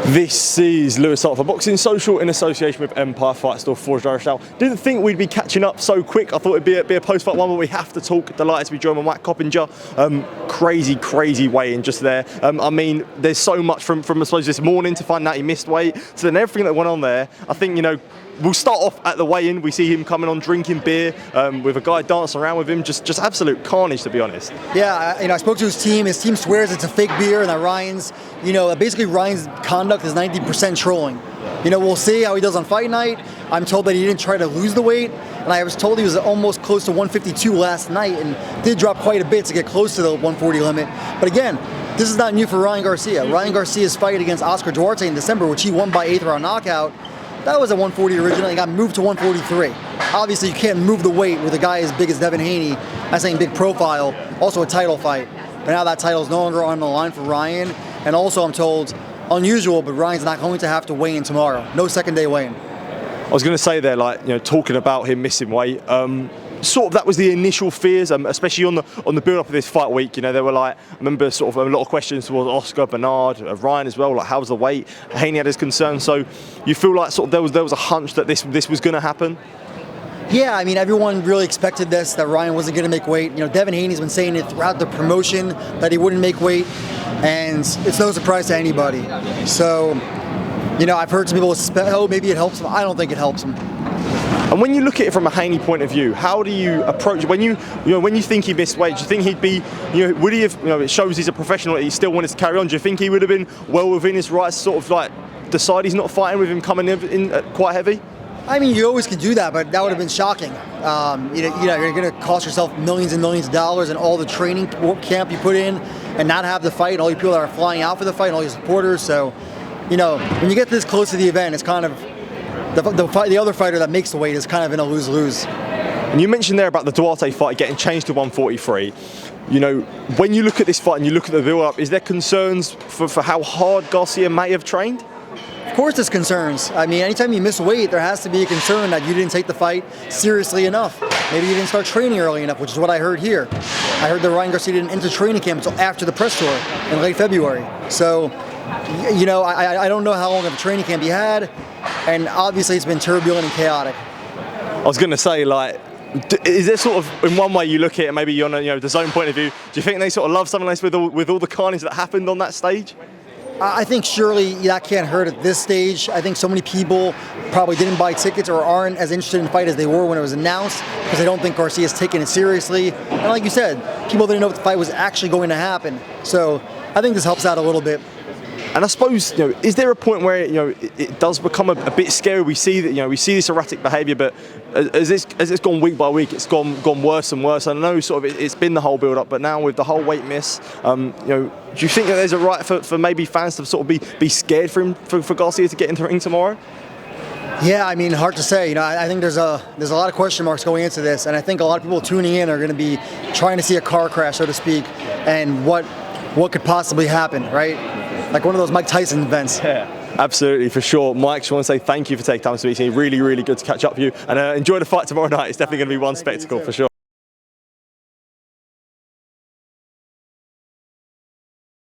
This is Lewis Hart for Boxing Social in association with Empire Fight Store Forged Irish Stout. Didn't think we'd be catching up so quick. I thought it'd be a post-fight one, but we have to talk. Delighted to be joined by Mike Coppinger. Crazy weigh-in just there. I mean, there's so much from I suppose this morning to find out he missed weight, to then everything that went on there. I think, you know, we'll start off at the weigh-in. We see him coming on drinking beer with a guy dancing around with him. Just absolute carnage, to be honest. Yeah, I spoke to his team. His team swears it's a fake beer, and that Ryan's, basically Ryan's conduct is 90% trolling. We'll see how he does on fight night. I'm told that he didn't try to lose the weight, and I was told he was almost close to 152 last night and did drop quite a bit to get close to the 140 limit. But again, this is not new for Ryan Garcia. Ryan Garcia's fight against Oscar Duarte in December, which he won by 8th round knockout, that was at 140 originally, got moved to 143. Obviously, you can't move the weight with a guy as big as Devin Haney, that's saying big profile, also a title fight. But now that title is no longer on the line for Ryan. And also, I'm told, unusual, but Ryan's not going to have to weigh in tomorrow. No second day weigh-in. I was going to say there, talking about him missing weight, sort of that was the initial fears, especially on the build-up of this fight week. There were I remember sort of a lot of questions towards Oscar, Bernard, Ryan as well, like how's the weight? Haney had his concerns, so you feel like sort of there was a hunch that this was going to happen? Yeah, I mean, everyone really expected this, that Ryan wasn't going to make weight. Devin Haney's been saying it throughout the promotion that he wouldn't make weight, and it's no surprise to anybody. So, I've heard some people suspect, oh, maybe it helps him. I don't think it helps him. And when you look at it from a Haney point of view, how do you approach when you think he missed weight? Do you think he'd be, would he have? It shows he's a professional. He still wanted to carry on. Do you think he would have been well within his rights, sort of decide he's not fighting with him coming in quite heavy? I mean, you always can do that, but that would have been shocking. You're going to cost yourself millions and millions of dollars and all the training camp you put in, and not have the fight, and all you people that are flying out for the fight, and all your supporters. So, when you get this close to the event, it's kind of the other fighter that makes the weight is kind of in a lose-lose. And you mentioned there about the Duarte fight getting changed to 143. When you look at this fight and you look at the build-up, is there concerns for how hard Garcia may have trained? Of course there's concerns. I mean, anytime you miss weight, there has to be a concern that you didn't take the fight seriously enough. Maybe you didn't start training early enough, which is what I heard here. I heard that Ryan Garcia didn't enter training camp until after the press tour in late February. So, I don't know how long of a training camp he had, and obviously it's been turbulent and chaotic. I was going to say, is there sort of, in one way you look at it, maybe on the zone point of view, do you think they sort of love something like this with all the carnage that happened on that stage? I think surely that can't hurt at this stage. I think so many people probably didn't buy tickets or aren't as interested in the fight as they were when it was announced because they don't think Garcia's taking it seriously. And like you said, people didn't know if the fight was actually going to happen. So I think this helps out a little bit. And I suppose, is there a point where it does become a bit scary? We see that we see this erratic behaviour, but as it's gone week by week, it's gone worse and worse. I know sort of it's been the whole build-up, but now with the whole weight miss, do you think that there's a right for maybe fans to sort of be scared for Garcia to get into the ring tomorrow? Yeah, I mean, hard to say. I think there's a lot of question marks going into this, and I think a lot of people tuning in are going to be trying to see a car crash, so to speak, and what could possibly happen, right? Like one of those Mike Tyson events. Yeah, absolutely, for sure. Mike, just want to say thank you for taking time to speak to me. Really good to catch up with you. And enjoy the fight tomorrow night. It's definitely going to be one spectacle for sure.